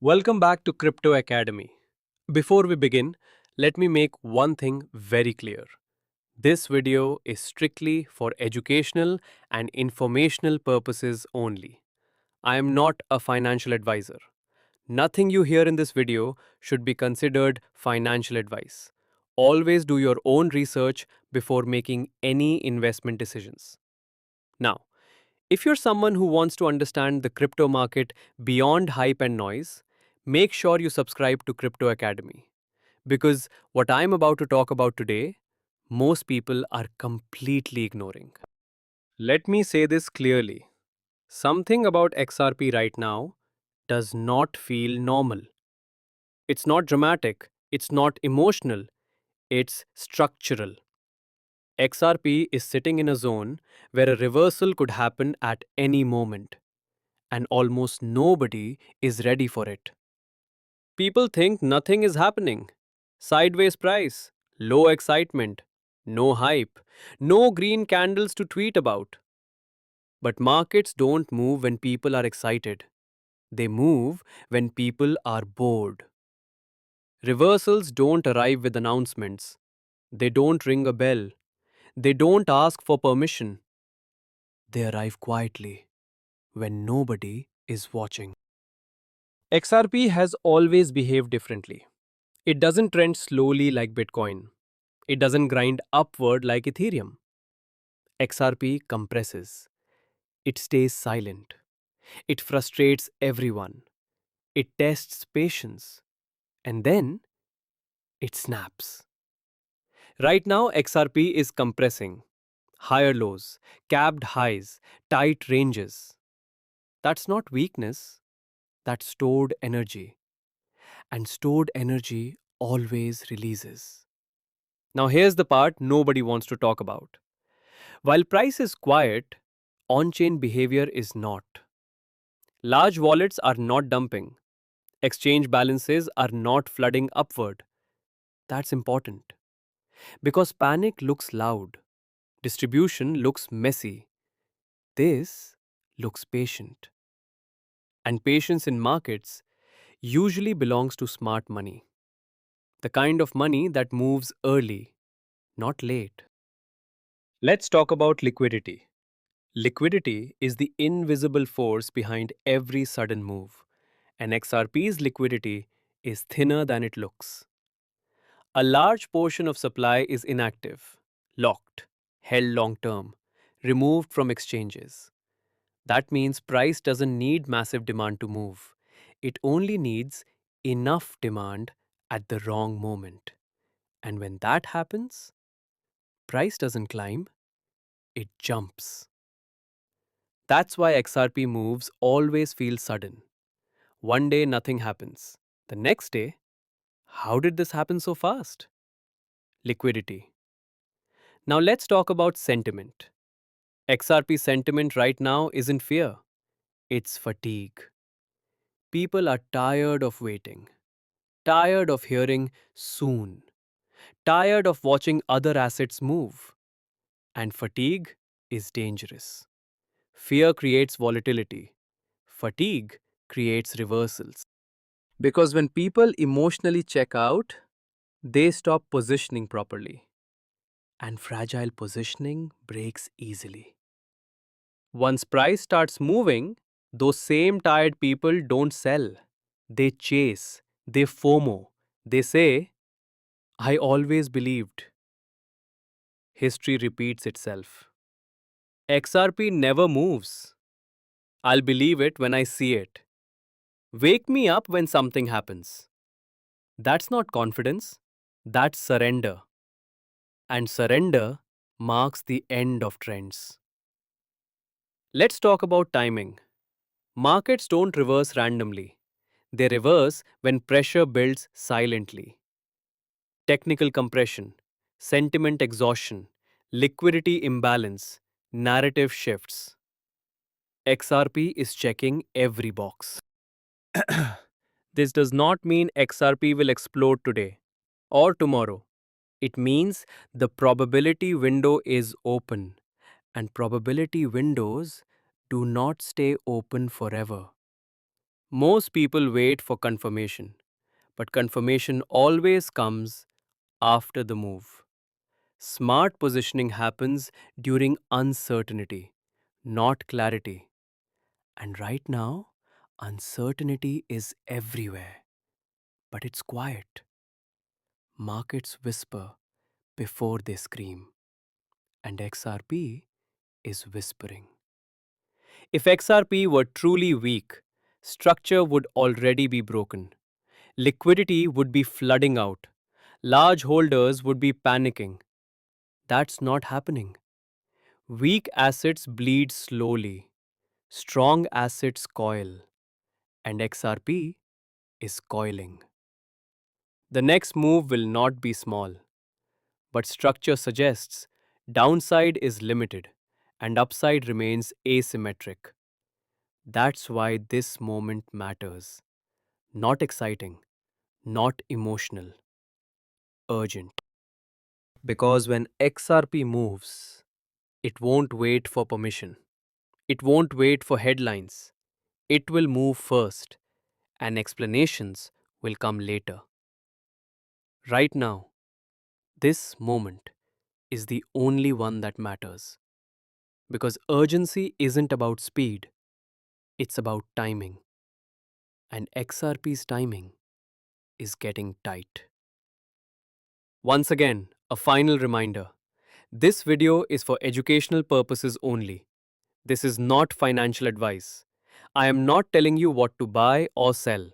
Welcome back to Crypto Academy. Before we begin, let me make one thing very clear. This video is strictly for educational and informational purposes only. I am not a financial advisor. Nothing you hear in this video should be considered financial advice. Always do your own research before making any investment decisions. Now, if you're someone who wants to understand the crypto market beyond hype and noise, make sure you subscribe to Crypto Academy. Because what I'm about to talk about today, most people are completely ignoring. Let me say this clearly. Something about XRP right now does not feel normal. It's not dramatic, it's not emotional, it's structural. XRP is sitting in a zone where a reversal could happen at any moment, and almost nobody is ready for it. People think nothing is happening. Sideways price, low excitement, no hype, no green candles to tweet about. But markets don't move when people are excited. They move when people are bored. Reversals don't arrive with announcements. They don't ring a bell. They don't ask for permission. They arrive quietly when nobody is watching. XRP has always behaved differently. It doesn't trend slowly like Bitcoin. It doesn't grind upward like Ethereum. XRP compresses. It stays silent. It frustrates everyone. It tests patience. And then it snaps. Right now, XRP is compressing. Higher lows, capped highs, tight ranges. That's not weakness, that's stored energy. And stored energy always releases. Now, here's the part nobody wants to talk about. While price is quiet, on chain behavior is not. Large wallets are not dumping. Exchange balances are not flooding upward. That's important. Because panic looks loud, distribution looks messy. This looks patient. And patience in markets usually belongs to smart money. The kind of money that moves early, not late. Let's talk about liquidity. Liquidity is the invisible force behind every sudden move, and XRP's liquidity is thinner than it looks. A large portion of supply is inactive, locked, held long term, removed from exchanges. That means price doesn't need massive demand to move. It only needs enough demand at the wrong moment. And when that happens, price doesn't climb, it jumps. That's why XRP moves always feel sudden. One day nothing happens. The next day, how did this happen so fast? Liquidity. Now let's talk about sentiment. XRP sentiment right now isn't fear, it's fatigue. People are tired of waiting, tired of hearing soon, tired of watching other assets move. And fatigue is dangerous. Fear creates volatility. Fatigue creates reversals. Because when people emotionally check out, they stop positioning properly. And fragile positioning breaks easily. Once price starts moving, those same tired people don't sell. They chase, they FOMO. They say, I always believed. History repeats itself. XRP never moves. I'll believe it when I see it. Wake me up when something happens. That's not confidence, that's surrender. And surrender marks the end of trends. Let's talk about timing. Markets don't reverse randomly. They reverse when pressure builds silently. Technical compression, sentiment exhaustion, liquidity imbalance, narrative shifts. XRP is checking every box. This does not mean XRP will explode today or tomorrow. It means the probability window is open, and probability windows do not stay open forever. Most people wait for confirmation, but confirmation always comes after the move. Smart positioning happens during uncertainty, not clarity. And right now, uncertainty is everywhere, but it's quiet. Markets whisper before they scream, and XRP is whispering. If XRP were truly weak, structure would already be broken. Liquidity would be flooding out. Large holders would be panicking. That's not happening. Weak assets bleed slowly. Strong assets coil. And XRP is coiling. The next move will not be small, but structure suggests downside is limited and upside remains asymmetric. That's why this moment matters. Not exciting, not emotional, urgent. Because when XRP moves, it won't wait for permission. It won't wait for headlines. It will move first, and explanations will come later. Right now, this moment is the only one that matters. Because urgency isn't about speed, it's about timing. And XRP's timing is getting tight. Once again, a final reminder. This video is for educational purposes only. This is not financial advice. I am not telling you what to buy or sell.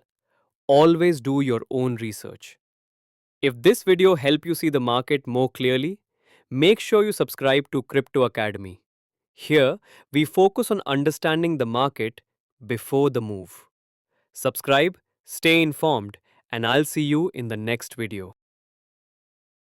Always do your own research. If this video helped you see the market more clearly, make sure you subscribe to Crypto Academy. Here, we focus on understanding the market before the move. Subscribe, stay informed, and I'll see you in the next video.